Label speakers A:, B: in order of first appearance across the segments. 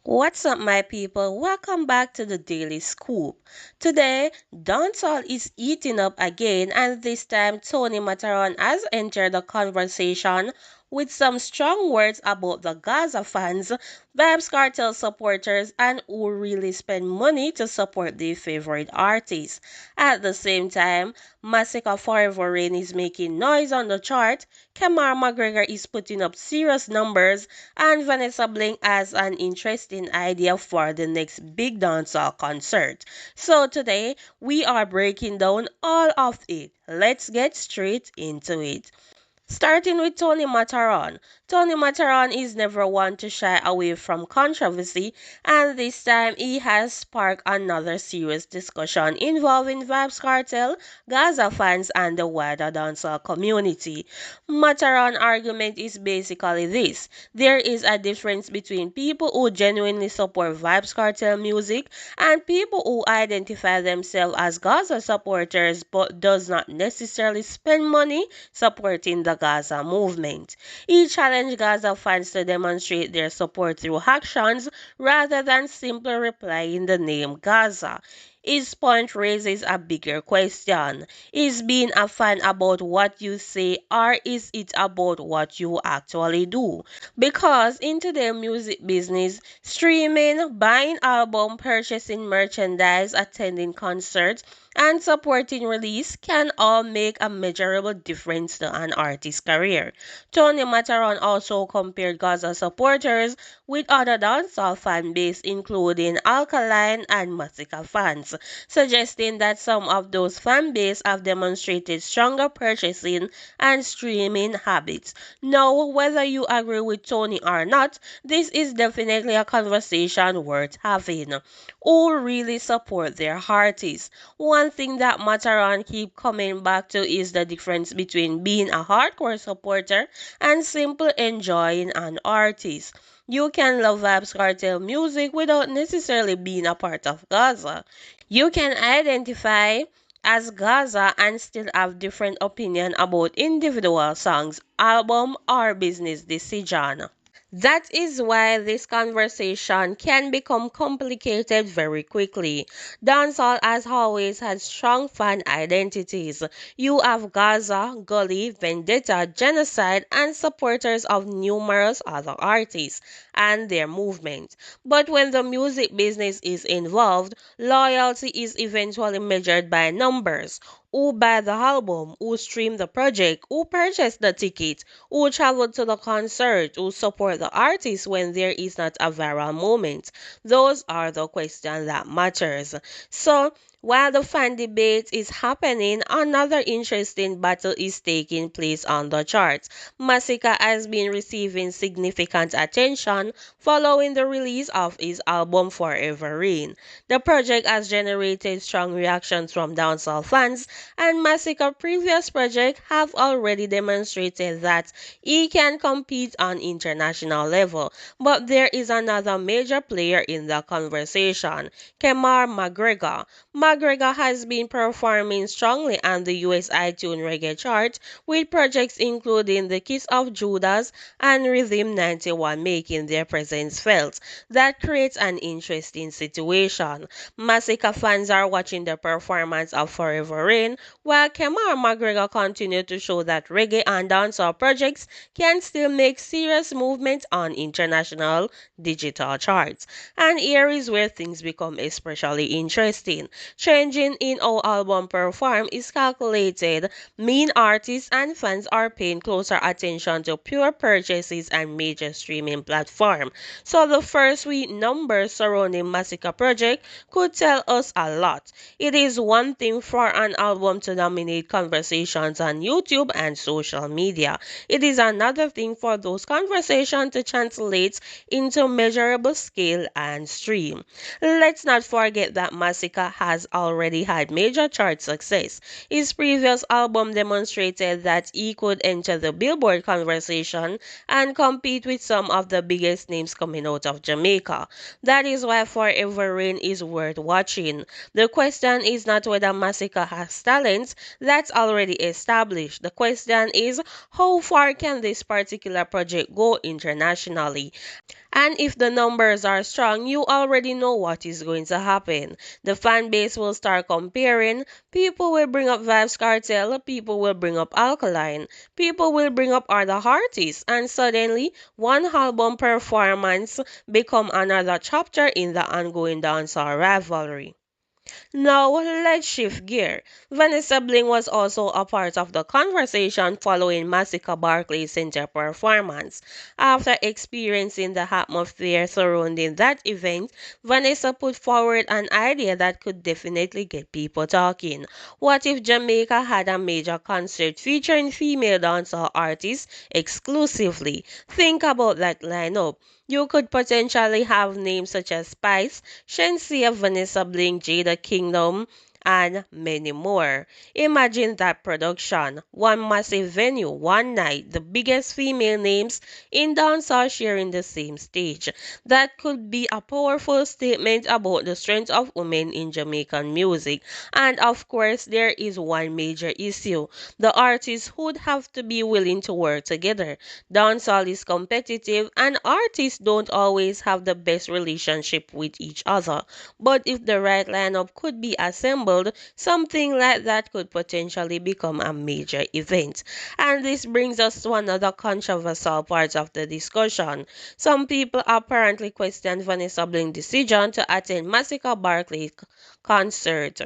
A: What's up, my people? Welcome back to the Daily Scoop. Today, dancehall is eating up again, and this time, Tony Matterhorn has entered the conversation with some strong words about the Gaza fans, Vybz Kartel supporters, and who really spend money to support their favorite artists. At the same time, Massacre Forever Rain is making noise on the chart, Kamar McGregor is putting up serious numbers, and Vanessa Bling has an interesting idea for the next big dancehall concert. So today we are breaking down all of it. Let's get straight into it. Starting with Tony Mataron. Tony Mataron is never one to shy away from controversy, and this time he has sparked another serious discussion involving Vybz Kartel, Gaza fans, and the wider dancehall community. Mataron argument is basically this: there is a difference between people who genuinely support Vybz Kartel music and people who identify themselves as Gaza supporters but does not necessarily spend money supporting the Gaza movement. He challenged Gaza fans to demonstrate their support through actions rather than simply replying the name Gaza. His point raises a bigger question. Is being a fan about what you say, or is it about what you actually do? Because in today's music business, streaming, buying album, purchasing merchandise, attending concerts, and supporting release can all make a measurable difference to an artist's career. Tony Mataron also compared Gaza supporters with other dancehall fan base including Alkaline and Massacre fans, suggesting that some of those fan base have demonstrated stronger purchasing and streaming habits. Now, whether you agree with Tony or not, this is definitely a conversation worth having. Who really support their artists? One thing that Mataran keep coming back to is the difference between being a hardcore supporter and simply enjoying an artist. You can love Vybz Kartel music without necessarily being a part of Gaza. You can identify as Gaza and still have different opinion about individual songs, album, or business decision. That is why this conversation can become complicated very quickly. Dancehall has always had strong fan identities. You have Gaza, Gully, Vendetta, Genocide, and supporters of numerous other artists and their movement. But when the music business is involved, loyalty is eventually measured by numbers. Who buy the album, who stream the project, who purchase the ticket, who travel to the concert, who support the artist when there is not a viral moment. Those are the questions that matters. So while the fan debate is happening, another interesting battle is taking place on the charts. Massacre has been receiving significant attention following the release of his album Forever Rain. The project has generated strong reactions from dancehall fans, and Massacre's previous projects have already demonstrated that he can compete on international level. But there is another major player in the conversation, Kemar McGregor. McGregor has been performing strongly on the US iTunes reggae chart, with projects including The Kiss of Judas and Rhythm 91 making their presence felt. That creates an interesting situation. Massacre fans are watching the performance of Forever Rain, while Kemar McGregor continued to show that reggae and dancehall projects can still make serious movement on international digital charts. And here is where things become especially interesting. Changing in how album perform is calculated, mean artists and fans are paying closer attention to pure purchases and major streaming platform. So the first week numbers surrounding Massacre project could tell us a lot. It is one thing for an album to dominate conversations on YouTube and social media. It is another thing for those conversations to translate into measurable scale and stream. Let's not forget that Massacre has has already had major chart success. His previous album demonstrated that he could enter the Billboard conversation and compete with some of the biggest names coming out of Jamaica. That is why Forever Rain is worth watching. The question is not whether Massacre has talent, that's already established. The question is how far can this particular project go internationally? And if the numbers are strong, you already know what is going to happen. The fan base will start comparing. People will bring up Vybz Kartel, people will bring up Alkaline, people will bring up other artists, and suddenly one album performance become another chapter in the ongoing dancehall rivalry. Now let's shift gear. Vanessa Bling was also a part of the conversation following Massacre Barclays Center performance. After experiencing the atmosphere surrounding that event, Vanessa put forward an idea that could definitely get people talking. What if Jamaica had a major concert featuring female dancehall artists exclusively? Think about that lineup. You could potentially have names such as Spice, Shensia, Vanessa Bling, Jada Kingdom, and many more. Imagine that production. One massive venue, one night, the biggest female names in dancehall sharing the same stage. That could be a powerful statement about the strength of women in Jamaican music. And of course, there is one major issue. The artists would have to be willing to work together. Dancehall is competitive and artists don't always have the best relationship with each other. But if the right lineup could be assembled, something like that could potentially become a major event. And this brings us to another controversial part of the discussion. Some people apparently question Vanessa Bling's decision to attend Massacre Barclay concert.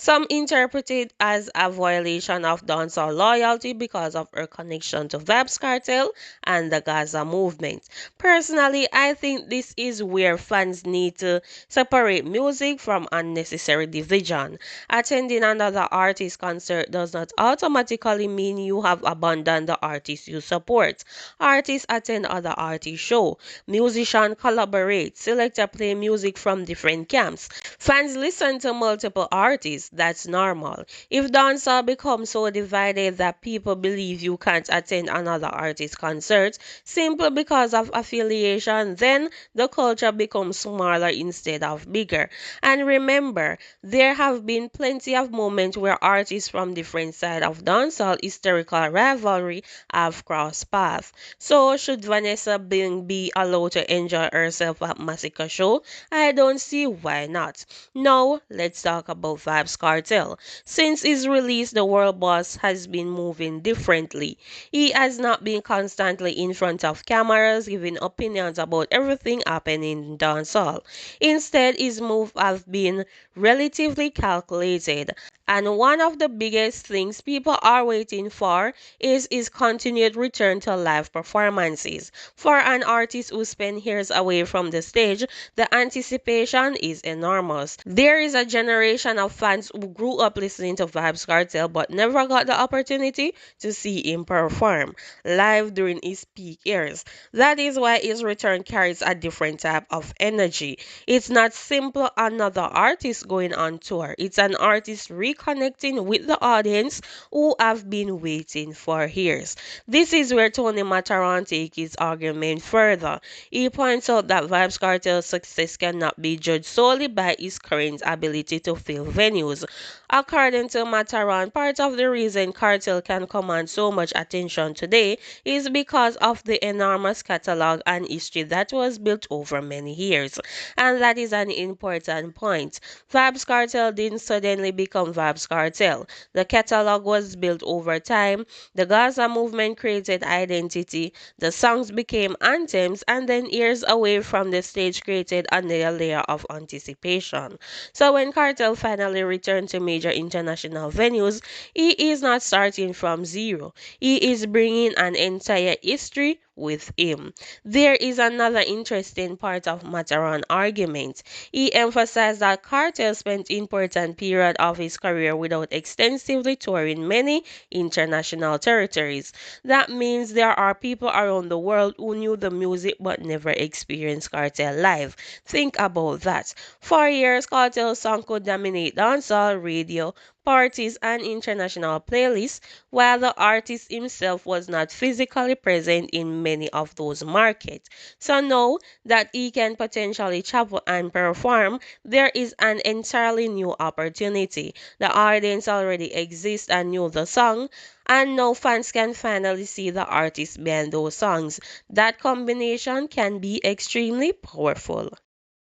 A: Some interpret it as a violation of dancehall loyalty because of her connection to Vybz Kartel and the Gaza movement. Personally, I think this is where fans need to separate music from unnecessary division. Attending another artist's concert does not automatically mean you have abandoned the artist you support. Artists attend other artists' shows. Musicians collaborate. Selectors play music from different camps. Fans listen to multiple artists. That's normal. If dancehall becomes so divided that people believe you can't attend another artist's concert simply because of affiliation, then the culture becomes smaller instead of bigger. And remember, there have been plenty of moments where artists from different sides of dancehall historical rivalry have crossed paths. So, should Vanessa Bing be allowed to enjoy herself at Massacre show? I don't see why not. Now, let's talk about Vybz Kartel. Since his release, the world boss has been moving differently. He has not been constantly in front of cameras giving opinions about everything happening in dancehall. Instead, his moves have been relatively calculated. And one of the biggest things people are waiting for is his continued return to live performances. For an artist who spent years away from the stage, the anticipation is enormous. There is a generation of fans who grew up listening to Vybz Kartel but never got the opportunity to see him perform live during his peak years. That is why his return carries a different type of energy. It's not simply another artist going on tour. It's an artist reconnecting with the audience who have been waiting for years. This is where Tony Matterhorn takes his argument further. He points out that Vybz Kartel's success cannot be judged solely by his current ability to fill venues. According to Matterhorn, part of the reason Kartel can command so much attention today is because of the enormous catalog and history that was built over many years. And that is an important point. Vybz Kartel didn't suddenly become Vybz Kartel. The catalog was built over time. The Gaza movement created identity. The songs became anthems, and then years away from the stage created another layer of anticipation. So when Kartel finally returned to major international venues, he is not starting from zero. He is bringing an entire history with him. There is another interesting part of Matterhorn argument. He emphasized that Kartel spent important period of his career without extensively touring many international territories. That means there are people around the world who knew the music but never experienced Kartel live. Think about that. For years, Kartel's song could dominate dancehall, radio, parties, and international playlists, while the artist himself was not physically present in many of those markets. So now that he can potentially travel and perform, there is an entirely new opportunity. The audience already exists and knew the song, and now fans can finally see the artist behind those songs. That combination can be extremely powerful.